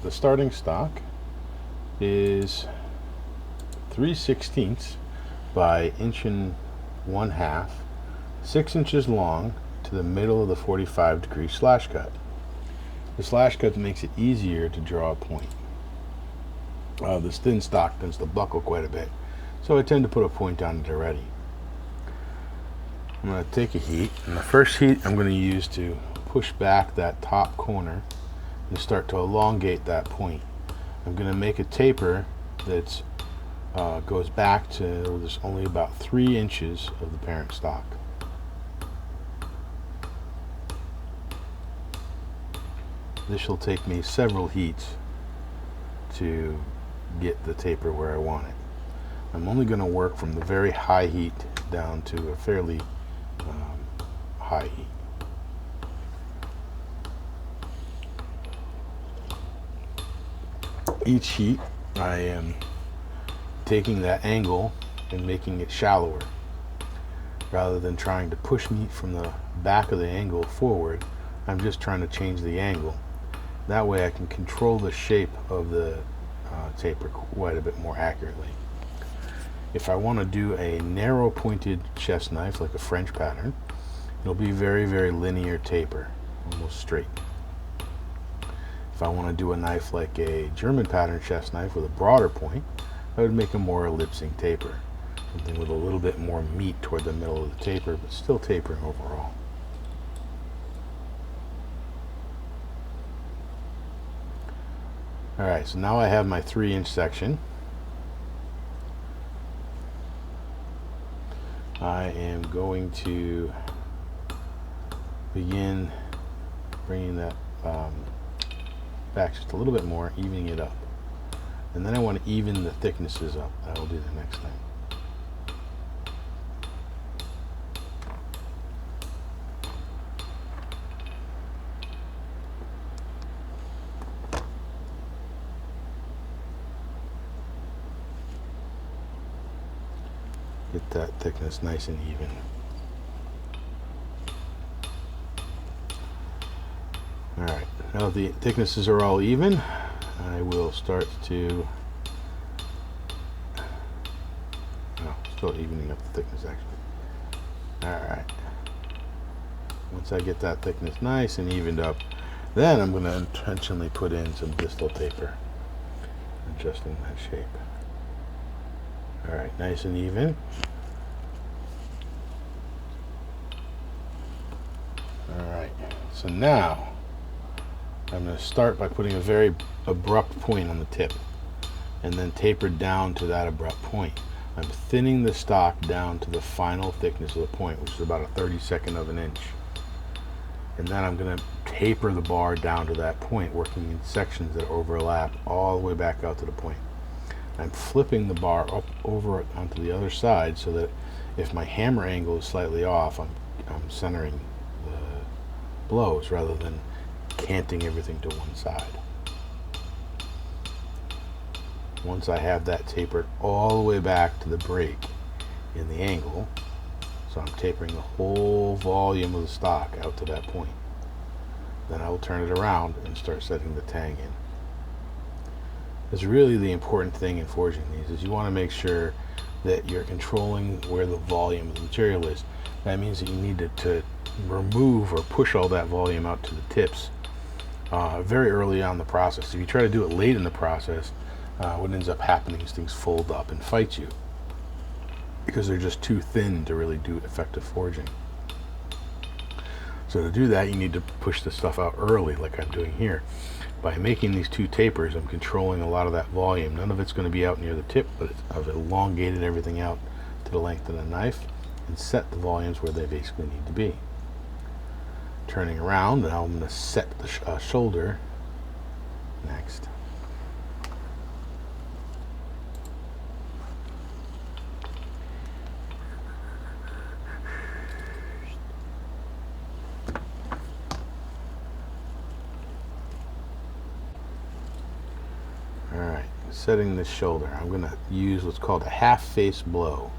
the starting stock is 3/16 by 1.5 inches, 6 inches long to the middle of the 45-degree slash cut. The slash cut makes it easier to draw a point. This thin stock tends to buckle quite a bit, so I tend to put a point on it already. I'm going to take a heat, and the first heat I'm going to use to push back that top corner and start to elongate that point. I'm going to make a taper that goes back to there's only about 3 inches of the parent stock. This will take me several heats to get the taper where I want it. I'm only going to work from the very high heat down to a fairly high heat. Each heat I am taking that angle and making it shallower. Rather than trying to push meat from the back of the angle forward, I'm just trying to change the angle. That way I can control the shape of the taper quite a bit more accurately. If I want to do a narrow pointed chest knife like a French pattern, it'll be very linear taper, almost straight. If I want to do a knife like a German pattern chest knife with a broader point, I would make a more ellipsing taper, something with a little bit more meat toward the middle of the taper, but still tapering overall. Alright, so now I have my 3-inch section. I am going to begin bringing that back just a little bit more, evening it up. And then I want to even the thicknesses up. That will be the next thing. Get that thickness nice and even. Alright, now the thicknesses are all even, I will start to still evening up the thickness actually. Alright, once I get that thickness nice and evened up, then I'm going to intentionally put in some distal taper, adjusting that shape. Alright, nice and even. Alright, so now I'm going to start by putting a very abrupt point on the tip and then taper down to that abrupt point. I'm thinning the stock down to the final thickness of the point, which is about a 32nd of an inch. And then I'm going to taper the bar down to that point, working in sections that overlap all the way back out to the point. I'm flipping the bar up over onto the other side so that if my hammer angle is slightly off, I'm centering the blows rather than canting everything to one side. Once I have that tapered all the way back to the break in the angle, so I'm tapering the whole volume of the stock out to that point, then I will turn it around and start setting the tang in. It's really the important thing in forging these is you want to make sure that you're controlling where the volume of the material is. That means that you need to remove or push all that volume out to the tips very early on in the process. If you try to do it late in the process, what ends up happening is things fold up and fight you because they're just too thin to really do effective forging. So to do that, you need to push the stuff out early like I'm doing here. By making these two tapers, I'm controlling a lot of that volume. None of it's going to be out near the tip, but I've elongated everything out to the length of the knife and set the volumes where they basically need to be. Turning around, now I'm going to set the shoulder next. Alright, setting this shoulder, I'm going to use what's called a half-face blow.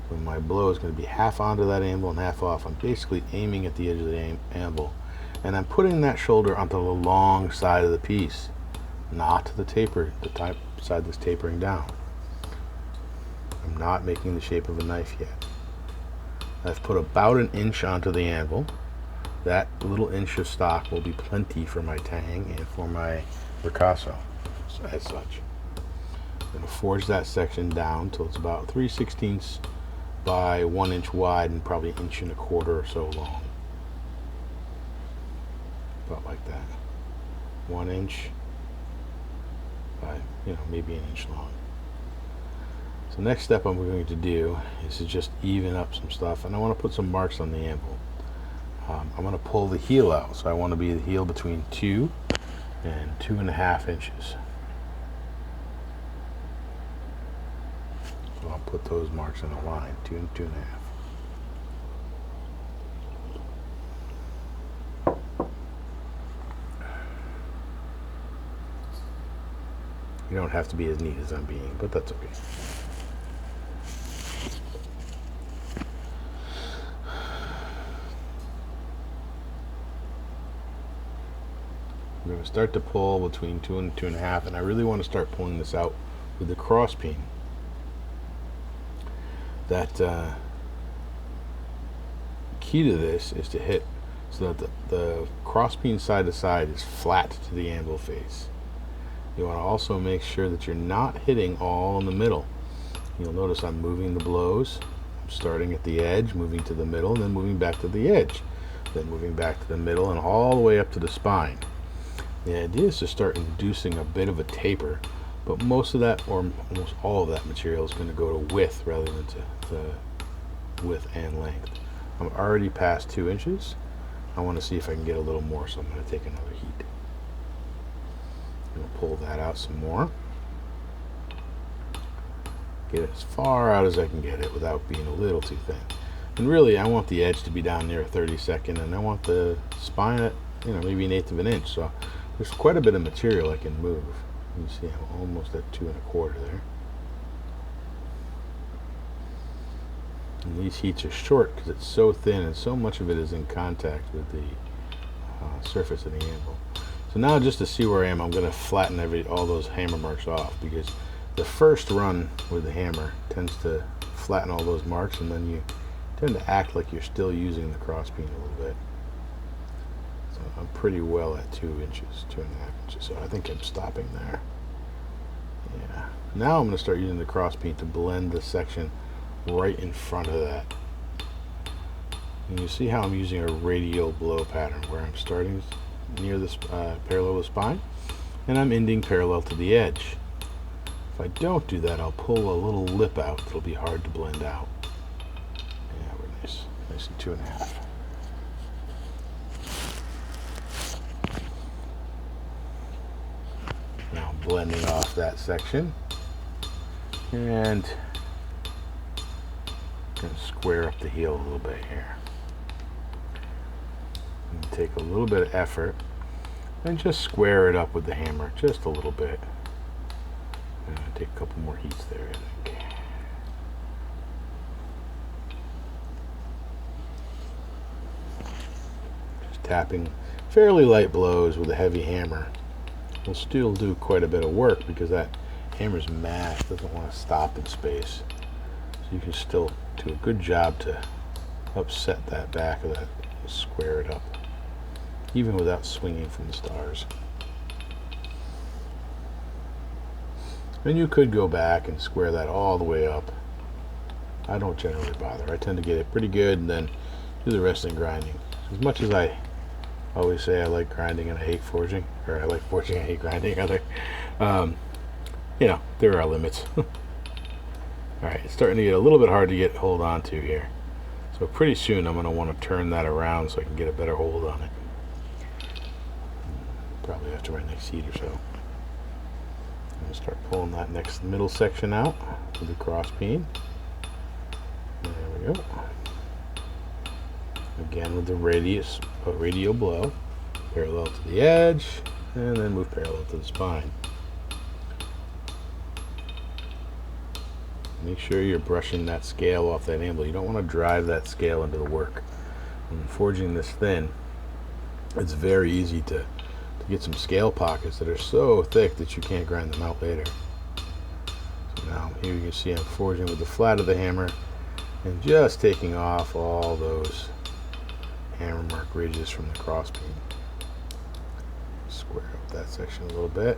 When my blow is going to be half onto that anvil and half off, I'm basically aiming at the edge of the anvil, and I'm putting that shoulder onto the long side of the piece not the taper, the type side that's tapering down. I'm not making the shape of a knife yet. I've put about an inch onto the anvil. That little inch of stock will be plenty for my tang and for my ricasso as such. I'm going to forge that section down till it's about 3/16 by 1 inch wide and probably 1.25 inches or so long. About like that. 1 inch by, maybe 1 inch long. So next step I'm going to do is to just even up some stuff, and I want to put some marks on the anvil. I'm going to pull the heel out, so I want to be the heel between 2 and 2.5 inches. So I'll put those marks in a line, 2 and 2.5. You don't have to be as neat as I'm being, but that's okay. I'm going to start to pull between 2 and 2.5, and I really want to start pulling this out with the cross peen. That key to this is to hit so that the cross peen side to side is flat to the anvil face. You want to also make sure that you're not hitting all in the middle. You'll notice I'm moving the blows. I'm starting at the edge, moving to the middle, and then moving back to the edge. Then moving back to the middle and all the way up to the spine. The idea is to start inducing a bit of a taper, but most of that, or almost all of that material, is going to go to width rather than to width and length. I'm already past 2 inches. I want to see if I can get a little more, so I'm going to take another heat. I'm going to pull that out some more. Get it as far out as I can get it without being a little too thin. And really, I want the edge to be down near 32nd, and I want the spine at, maybe 1/8 of an inch. So there's quite a bit of material I can move. You see I'm almost at 2 1/4 there. And these heats are short because it's so thin and so much of it is in contact with the surface of the anvil. So now, just to see where I am, I'm going to flatten all those hammer marks off, because the first run with the hammer tends to flatten all those marks, and then you tend to act like you're still using the cross peen a little bit. So I'm pretty well at 2 inches, 2.5 inches, so I think I'm stopping there. Yeah. Now I'm going to start using the cross peen to blend the section right in front of that. And you see how I'm using a radial blow pattern, where I'm starting near this parallel with the spine, and I'm ending parallel to the edge. If I don't do that, I'll pull a little lip out. It'll be hard to blend out. Yeah, we're nice and 2.5. Now I'm blending off that section, and I'm going to square up the heel a little bit here. And take a little bit of effort and just square it up with the hammer, just a little bit. I'm going to take a couple more heats there, I think. Just tapping fairly light blows with a heavy hammer will still do quite a bit of work, because that hammer's mass doesn't want to stop in space. So you can still do a good job to upset that back of that, square it up, even without swinging from the stars. And you could go back and square that all the way up. I don't generally bother. I tend to get it pretty good and then do the rest in grinding. As much as I always say I like grinding and I hate forging, or I like forging and I hate grinding, there are limits. Alright, it's starting to get a little bit hard to hold on to here. So pretty soon I'm going to want to turn that around so I can get a better hold on it. Probably after my next heat or so. I'm going to start pulling that next middle section out with the cross peen. There we go. Again with the radial blow, parallel to the edge, and then move parallel to the spine. Make sure you're brushing that scale off that anvil. You don't want to drive that scale into the work. When forging this thin, it's very easy to get some scale pockets that are so thick that you can't grind them out later. So now here you can see I'm forging with the flat of the hammer and just taking off all those hammer mark ridges from the crossbeam. Square up that section a little bit.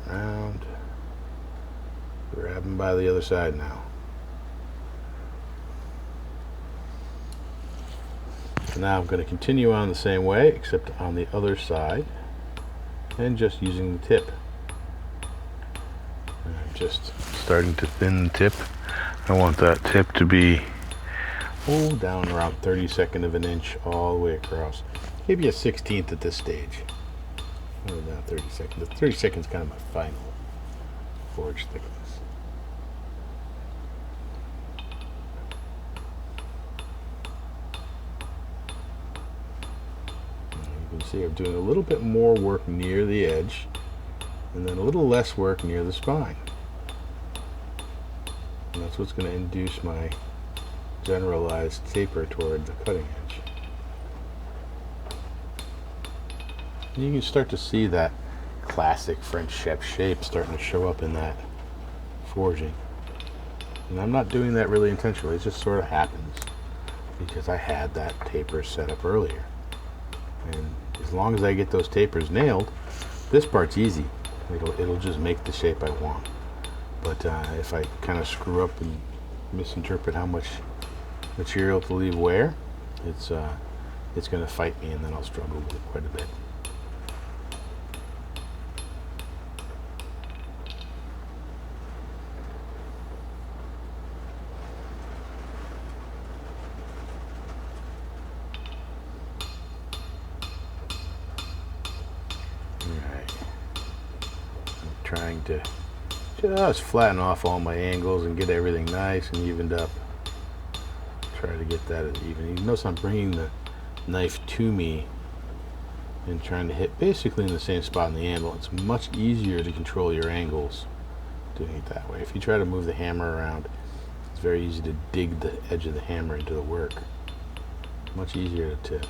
Around. Grab them by the other side now. So now I'm going to continue on the same way, except on the other side, and just using the tip. And I'm just starting to thin the tip. I want that tip to be down around 32nd of an inch all the way across. Maybe a 16th at this stage. Down 30 seconds. The 30 seconds is kind of my final forge thickness. You can see I'm doing a little bit more work near the edge and then a little less work near the spine. And that's what's going to induce my generalized taper toward the cutting edge. And you can start to see that classic French chef shape starting to show up in that forging. And I'm not doing that really intentionally, it just sort of happens because I had that taper set up earlier. And as long as I get those tapers nailed, this part's easy. It'll just make the shape I want. But if I kind of screw up and misinterpret how much material to leave where, it's going to fight me, and then I'll struggle with it quite a bit. Alright, I'm trying to just flatten off all my angles and get everything nice and evened up. Try to get that as even. You notice I'm bringing the knife to me and trying to hit basically in the same spot in the anvil. It's much easier to control your angles doing it that way. If you try to move the hammer around, it's very easy to dig the edge of the hammer into the work. Much easier to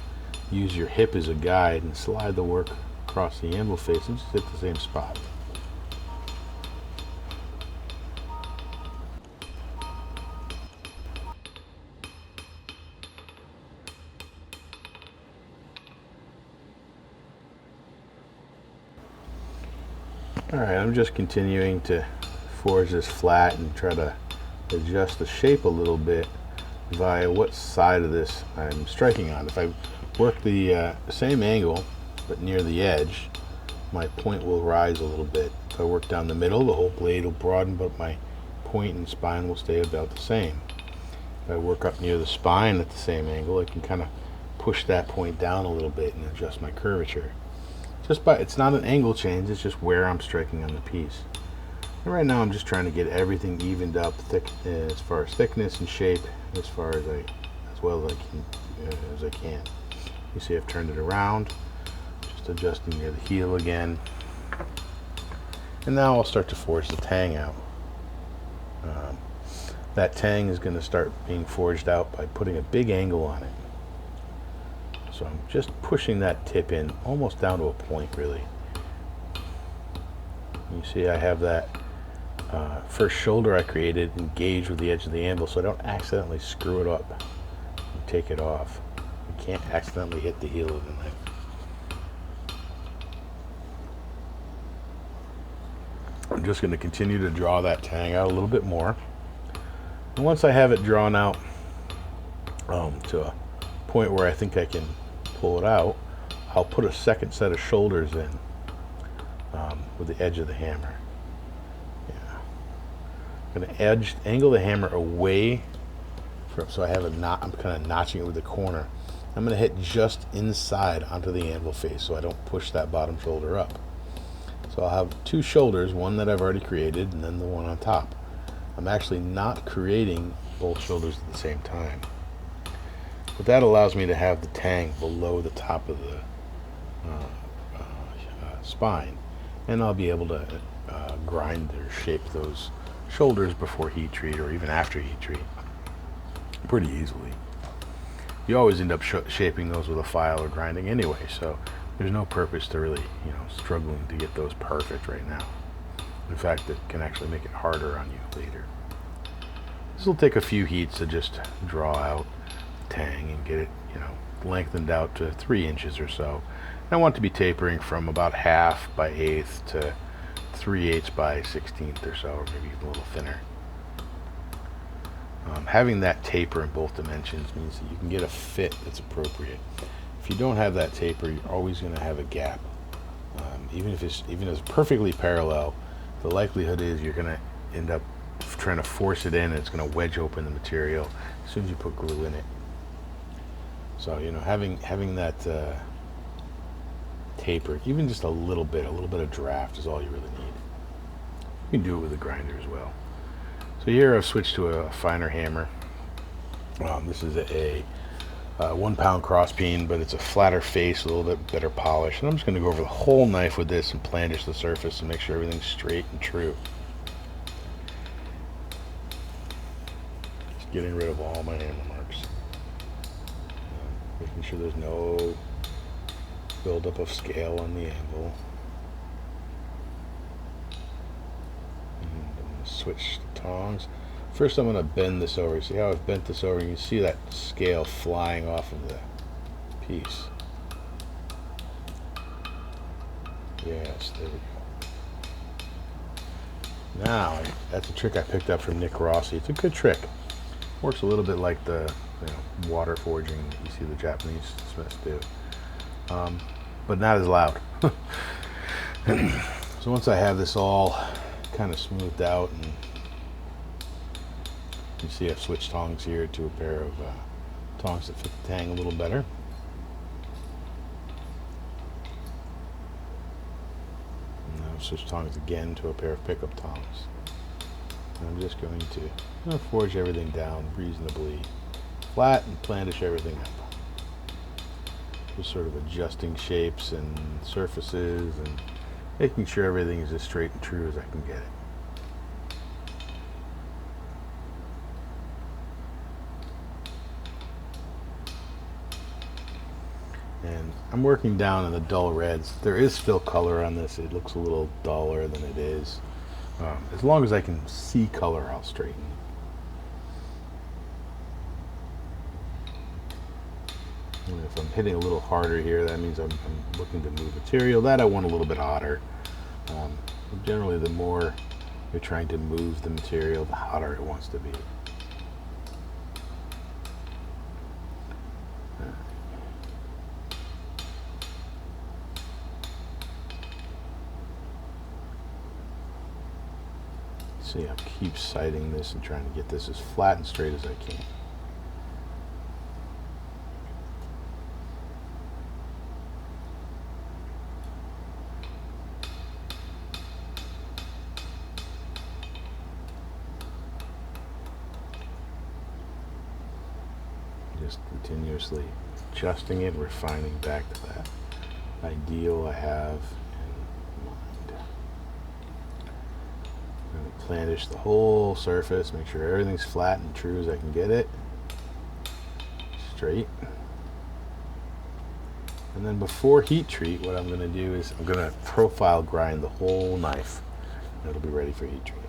use your hip as a guide and slide the work across the anvil face and just hit the same spot. Alright, I'm just continuing to forge this flat and try to adjust the shape a little bit via what side of this I'm striking on. If I work the same angle but near the edge, my point will rise a little bit. If I work down the middle, the whole blade will broaden, but my point and spine will stay about the same. If I work up near the spine at the same angle, I can kind of push that point down a little bit and adjust my curvature. It's not an angle change, it's just where I'm striking on the piece. And right now I'm just trying to get everything evened up as far as thickness and shape, as well as I can. You see I've turned it around, just adjusting near the heel again. And now I'll start to forge the tang out. That tang is going to start being forged out by putting a big angle on it. So I'm just pushing that tip in almost down to a point, really. You see I have that first shoulder I created engaged with the edge of the anvil so I don't accidentally screw it up and take it off. You can't accidentally hit the heel of the knife. I'm just going to continue to draw that tang out a little bit more. And once I have it drawn out to a point where I think I can pull it out, I'll put a second set of shoulders in with the edge of the hammer. Yeah. I'm going to angle the hammer away so I have a knot. I'm kind of notching it with the corner. I'm going to hit just inside onto the anvil face so I don't push that bottom shoulder up. So I'll have two shoulders, one that I've already created and then the one on top. I'm actually not creating both shoulders at the same time. But that allows me to have the tang below the top of the spine, and I'll be able to grind or shape those shoulders before heat treat or even after heat treat pretty easily. You always end up shaping those with a file or grinding anyway, so there's no purpose to really, struggling to get those perfect right now. In fact, it can actually make it harder on you later. This will take a few heats to just draw out the tang and get it, lengthened out to 3 inches or so. And I want to be tapering from about 1/2 by 1/8 to 3/8 by 1/16 or so, or maybe even a little thinner. Having that taper in both dimensions means that you can get a fit that's appropriate. If you don't have that taper, you're always going to have a gap. Even if it's perfectly parallel, the likelihood is you're going to end up trying to force it in, and it's going to wedge open the material as soon as you put glue in it. So having that taper, even just a little bit of draft is all you really need. You can do it with a grinder as well. So here I've switched to a finer hammer. This is a 1 pound cross peen, but it's a flatter face, a little bit better polish. And I'm just going to go over the whole knife with this and plandish the surface and make sure everything's straight and true. Just getting rid of all my hammer marks. Making sure there's no buildup of scale on the anvil. And I'm going to switch the tongs. First I'm going to bend this over. See how I've bent this over? You can see that scale flying off of the piece. Yes, there we go. Now, that's a trick I picked up from Nick Rossi. It's a good trick. Works a little bit like the water forging you see the Japanese smiths do. But not as loud. So once I have this all kind of smoothed out, and you see I've switched tongs here to a pair of tongs that fit the tang a little better. And I've switched tongs again to a pair of pickup tongs. And I'm just going to forge everything down reasonably flat and plandish everything up. Just sort of adjusting shapes and surfaces and making sure everything is as straight and true as I can get it. And I'm working down in the dull reds. There is still color on this. It looks a little duller than it is. As long as I can see color, I'll straighten. And if I'm hitting a little harder here, that means I'm looking to move material. That I want a little bit hotter. Generally, the more you're trying to move the material, the hotter it wants to be. See, I keep sighting this and trying to get this as flat and straight as I can. Just continuously adjusting it, refining back to that ideal I have in mind. I'm going to plandish the whole surface, make sure everything's flat and true as I can get it. Straight. And then before heat treat, what I'm going to do is I'm going to profile grind the whole knife. It'll be ready for heat treat.